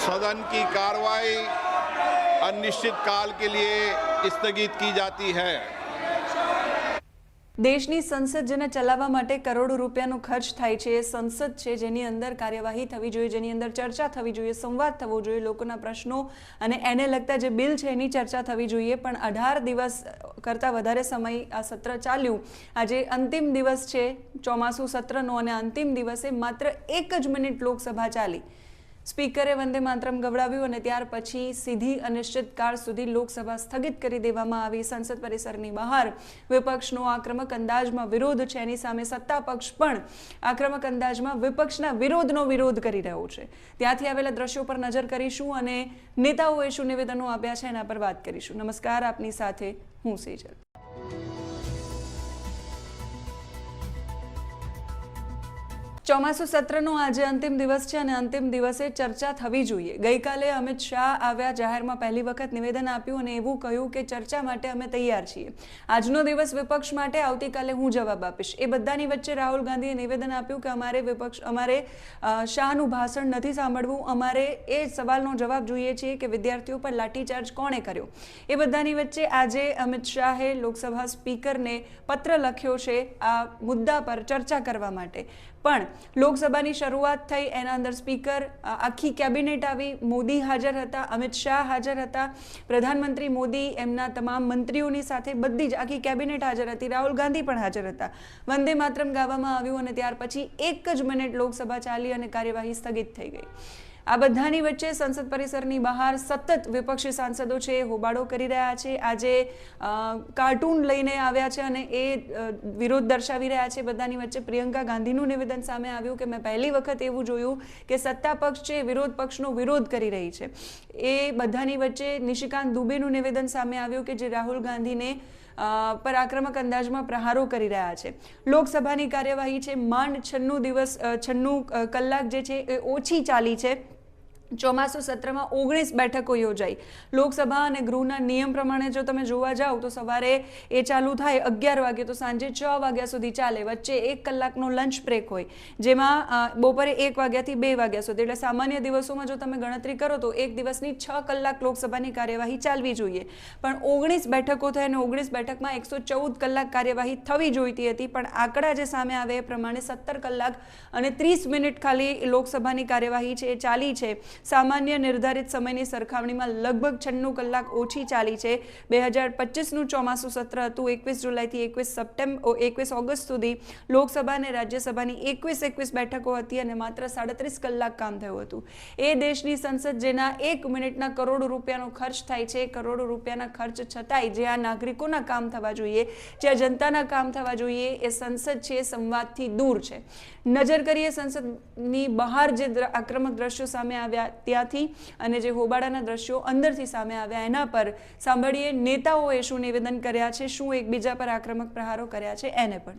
सदन की कार्रवाई अनिश्चित काल के लिए स्थगित की जाती है। દેશની સંસદ જેને ચલાવવા માટે કરોડો રૂપિયાનો ખર્ચ થાય છે એ સંસદ છે જેની અંદર કાર્યવાહી થવી જોઈએ, જેની અંદર ચર્ચા થવી જોઈએ, સંવાદ થવો જોઈએ, લોકોના પ્રશ્નો અને એને લગતા જે બિલ છે એની ચર્ચા થવી જોઈએ। પણ 18 દિવસ કરતાં વધારે સમય આ સત્ર ચાલ્યું। આજે અંતિમ દિવસ છે ચોમાસું સત્રનો અને અંતિમ દિવસે માત્ર 1 જ મિનિટ લોકસભા ચાલી। સ્પીકરે વંદે માતરમ ગવડાવ્યું અને ત્યાર પછી સીધી અનિશ્ચિતકાળ સુધી લોકસભા સ્થગિત કરી દેવામાં આવી। સંસદ પરિસરની બહાર વિપક્ષનો આક્રમક અંદાજમાં વિરોધ છે, એની સામે સત્તા પક્ષ પણ આક્રમક અંદાજમાં વિપક્ષના વિરોધનો વિરોધ કરી રહ્યો છે। ત્યાંથી આવેલા દ્રશ્યો પર નજર કરીશું અને નેતાઓએ શું નિવેદનો આપ્યા છે એના પર વાત કરીશું। નમસ્કાર, આપની સાથે હું સેજલ। ચોમાસુ સત્રનો આજે અંતિમ દિવસ છે અને અંતિમ દિવસે ચર્ચા થવી જોઈએ। ગઈકાલે અમિત શાહ આવ્યા, જાહેરમાં પહેલી વખત નિવેદન આપ્યું અને એવું કહ્યું કે ચર્ચા માટે અમે તૈયાર છીએ। આજનો દિવસ વિપક્ષ માટે, આવતીકાલે હું જવાબ આપીશ। એ બધાની વચ્ચે રાહુલ ગાંધીએ નિવેદન આપ્યું કે અમારે શાહનું ભાષણ નથી સાંભળવું, અમારે એ સવાલનો જવાબ જોઈએ છે કે વિદ્યાર્થીઓ પર લાઠીચાર્જ કોણે કર્યો। એ બધાની વચ્ચે આજે અમિત શાહે લોકસભા સ્પીકરને પત્ર લખ્યો છે આ મુદ્દા પર ચર્ચા કરવા માટે। પણ લોકસભાની શરૂઆત થઈ, એના અંદર સ્પીકર, આખી કેબિનેટ આવી, મોદી હાજર હતા, અમિત શાહ હાજર હતા, પ્રધાનમંત્રી મોદી એમના તમામ મંત્રીઓની સાથે બધી જ આખી કેબિનેટ હાજર હતી, રાહુલ ગાંધી પણ હાજર હતા। વંદે માતરમ ગાવામાં આવ્યું અને ત્યાર પછી 1 જ મિનિટ લોકસભા ચાલી અને કાર્યવાહી સ્થગિત થઈ ગઈ। આ બધાની વચ્ચે સંસદ પરિસરની બહાર સતત વિપક્ષી સાંસદો છે હોબાળો કરી રહ્યા છે। આજે કાર્ટૂન લઈને આવ્યા છે અને એ વિરોધ દર્શાવી રહ્યા છે। બધાની વચ્ચે પ્રિયંકા ગાંધીનું નિવેદન સામે આવ્યું કે મેં પહેલી વખત એવું જોયું કે સત્તા પક્ષ છે વિરોધ પક્ષનો વિરોધ કરી રહી છે। એ બધાની વચ્ચે નિશિકાંત દુબેનું નિવેદન સામે આવ્યું કે જે રાહુલ ગાંધીને પર આક્રમક અંદાજમાં પ્રહારો કરી રહ્યા છે। લોકસભાની કાર્યવાહી છે માંડ 96 કલાક જે છે એ ઓછી ચાલી છે। ચોમાસુ સત્રમાં 19 બેઠકો યોજાઈ। લોકસભા અને ગૃહના નિયમ પ્રમાણે જો તમે જોવા જાઓ તો સવારે એ ચાલુ થાય 11 વાગે તો સાંજે 6 વાગ્યા સુધી ચાલે। વચ્ચે 1 કલાકનો લંચ બ્રેક હોય, જેમાં બપોરે 1 વાગ્યાથી 2 વાગ્યા સુધી। એટલે સામાન્ય દિવસોમાં જો તમે ગણતરી કરો તો એક દિવસની 6 કલાક લોકસભાની કાર્યવાહી ચાલવી જોઈએ। પણ 19 બેઠકો થઈ અને 19 બેઠકમાં 114 કલાક કાર્યવાહી થવી જોઈતી હતી। પણ આંકડા જે સામે આવે એ પ્રમાણે 17 કલાક અને 30 મિનિટ ખાલી લોકસભાની કાર્યવાહી છે એ ચાલી છે। સામાન્ય નિર્ધારિત સમયની સરખામણીમાં લગભગ 96 કલાક ઓછી ચાલી છે। 2025નું ચોમાસું સત્ર હતું 21 જુલાઈથી 21 ઓગસ્ટ સુધી। લોકસભા અને રાજ્યસભાની 21 બેઠકો હતી અને માત્ર 37 કલાક કામ થયું હતું। એ દેશની સંસદ જેના 1 મિનિટના કરોડો રૂપિયાનો ખર્ચ થાય છે, કરોડો રૂપિયાના ખર્ચ છતાંય જે આ નાગરિકોના કામ થવા જોઈએ, જે આ જનતાના કામ થવા જોઈએ, એ સંસદ છે સંવાદથી દૂર છે। નજર કરીએ સંસદની બહાર જે આક્રમક દ્રશ્યો સામે આવ્યા ત્યાંથી અને જે હોબાળાના દ્રશ્યો અંદરથી સામે આવ્યા એના પર સાંભળીએ નેતાઓએ શું નિવેદન કર્યા છે, શું એકબીજા પર આક્રમક પ્રહારો કર્યા છે એને પણ।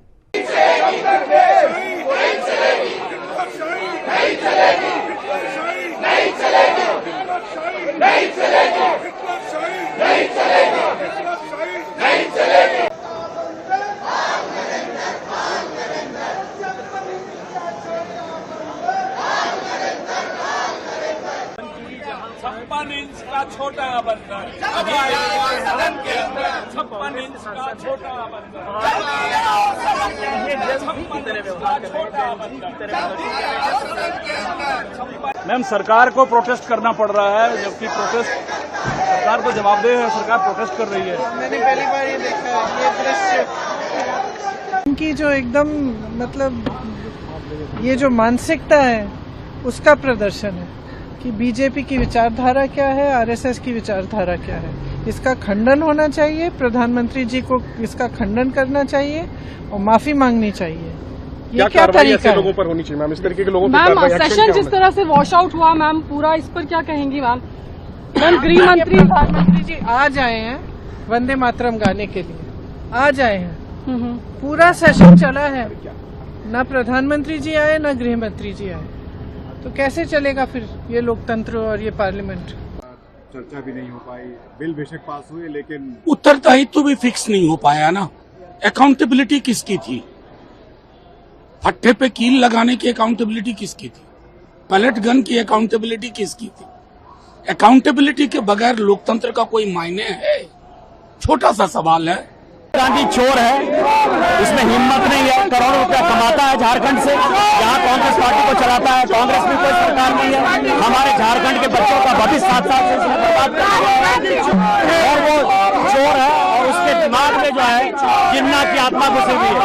का छोटा बंदर 56 इंच का छोटा बंदर मैम, सरकार को प्रोटेस्ट करना पड़ रहा है, जबकि प्रोटेस्ट सरकार को जवाबदेह है, सरकार प्रोटेस्ट कर रही है। मैंने पहली बार ये देखा है, ये दृश्य उनकी जो एकदम मतलब ये जो मानसिकता है उसका प्रदर्शन है कि बीजेपी की विचारधारा क्या है, आरएसएस की विचारधारा क्या है। इसका खंडन होना चाहिए, प्रधानमंत्री जी को इसका खंडन करना चाहिए और माफी मांगनी चाहिए। ये क्या तरीका है? लोगों पर होनी चाहिए मैम, इस तरीके के लोगों मैम सेशन जिस तरह से वॉश आउट हुआ मैम, पूरा इस पर क्या कहेंगी मैम? गृह मंत्री प्रधानमंत्री जी आज आए हैं वंदे मातरम गाने के लिए, आज आए हैं। पूरा सेशन चला है, न प्रधानमंत्री जी आए न गृह मंत्री जी आए, तो कैसे चलेगा फिर ये लोकतंत्र और ये पार्लियामेंट? चर्चा भी नहीं हो पाई, बिल बेशक पास हुए लेकिन उत्तरदायित्व भी फिक्स नहीं हो पाया ना। अकाउंटेबिलिटी किसकी थी? फट्टे पे कील लगाने की अकाउंटेबिलिटी किसकी थी? पैलेट गन की अकाउंटेबिलिटी किसकी थी? अकाउंटेबिलिटी के बगैर लोकतंत्र का कोई मायने है? छोटा सा सवाल है। गांधी चोर है, इसमें हिम्मत नहीं है, करोड़ों रुपया कमाता है झारखंड से, यहाँ कांग्रेस पार्टी को चलाता है, कांग्रेस में कोई सरकार नहीं है, हमारे झारखंड के बच्चों का भविष्य 7 साल से इसने बर्बाद कर दिया है, और वो चोर है, और उसके दिमाग में जो है जिन्ना की आत्मा घुसी हुई है।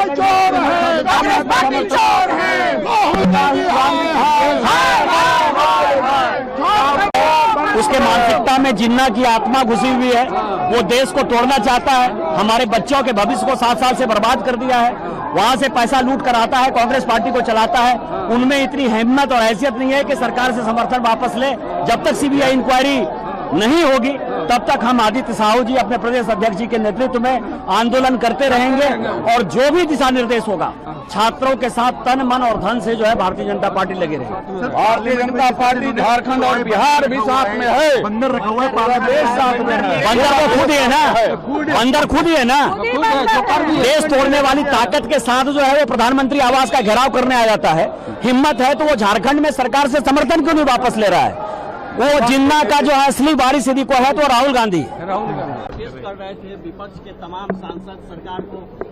उसके मानसिकता में जिन्ना की आत्मा घुसी हुई है, वो देश को तोड़ना चाहता है, हमारे बच्चों के भविष्य को 7 साल से बर्बाद कर दिया है, वहां से पैसा लूट कर आता है, कांग्रेस पार्टी को चलाता है। उनमें इतनी हिम्मत और हैसियत नहीं है कि सरकार से समर्थन वापस ले। जब तक सीबीआई इंक्वायरी नहीं होगी तब तक हम आदित्य साहू जी अपने प्रदेश अध्यक्ष जी के नेतृत्व में आंदोलन करते रहेंगे, और जो भी दिशा निर्देश होगा छात्रों के साथ तन मन और धन से जो है भारतीय जनता पार्टी लगी रहेगी। भारतीय जनता पार्टी झारखंड और बिहार भी साथ में है, बंदर रखा हुआ है, पूरा देश साथ में है। बंदर तो खुद ही है ना, बंदर खुद ही है ना। देश तोड़ने वाली ताकत के साथ जो है वो प्रधानमंत्री आवास का घेराव करने आ जाता है। हिम्मत है तो वो झारखंड में सरकार से समर्थन क्यों नहीं वापस ले रहा है? वो जिन्ना का जो है असली वारिस यदि को है तो राहुल गांधी। पेश कर रहे थे विपक्ष के तमाम सांसद सरकार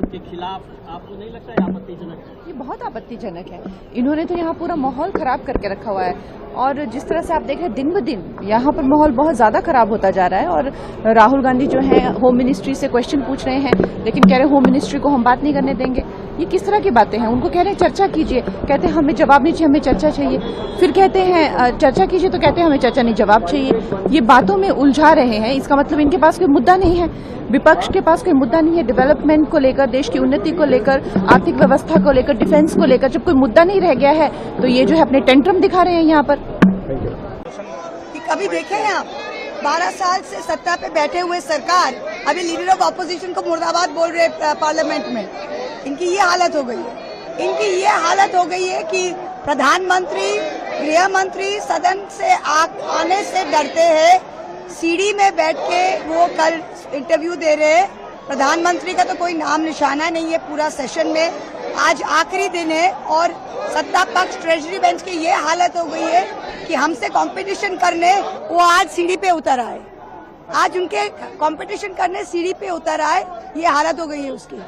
के खिलाफ, आपको नहीं लगता है आपत्तिजनक? ये बहुत आपत्तिजनक है। इन्होंने तो यहाँ पूरा माहौल खराब करके रखा हुआ है, और जिस तरह से आप देख रहे हैं दिन ब दिन यहाँ पर माहौल बहुत ज्यादा खराब होता जा रहा है। और राहुल गांधी जो है होम मिनिस्ट्री से क्वेश्चन पूछ रहे हैं, लेकिन कह रहे हैं होम मिनिस्ट्री को हम बात नहीं करने देंगे। ये किस तरह की बातें हैं? उनको कह रहे हैं चर्चा कीजिए, कहते हैं हमें जवाब नहीं चाहिए, हमें चर्चा चाहिए। फिर कहते हैं चर्चा कीजिए तो कहते हैं हमें चर्चा नहीं, जवाब चाहिए। ये बातों में उलझा रहे हैं। इसका मतलब इनके पास कोई मुद्दा नहीं है, विपक्ष के पास कोई मुद्दा नहीं है। डेवलपमेंट को लेकर, देश की उन्नति को लेकर, आर्थिक व्यवस्था को लेकर, डिफेंस को लेकर जब कोई मुद्दा नहीं रह गया है तो ये जो है अपने टेंट्रम दिखा रहे हैं यहाँ पर। कभी देखे हैं आप 12 साल से सत्ता पे बैठे हुए सरकार अभी लीडर ऑफ ऑपोजिशन को मुर्दाबाद बोल रहे पार्लियामेंट में। इनकी ये हालत हो गई है, इनकी ये हालत हो गई है कि प्रधानमंत्री, गृह मंत्री सदन से आने से डरते हैं। सीढ़ी में बैठ के वो कल इंटरव्यू दे रहे हैं। प्रधानमंत्री का तो कोई नाम निशाना नहीं है पूरा सेशन में। आज आखिरी दिन है और सत्ता पक्ष ट्रेजरी बेंच की ये हालत हो गई है कि हमसे कंपटीशन करने वो आज सीढ़ी पे उतर आए, आज उनके कंपटीशन करने सीढ़ी पे उतर आए, ये हालत हो गई है उसकी।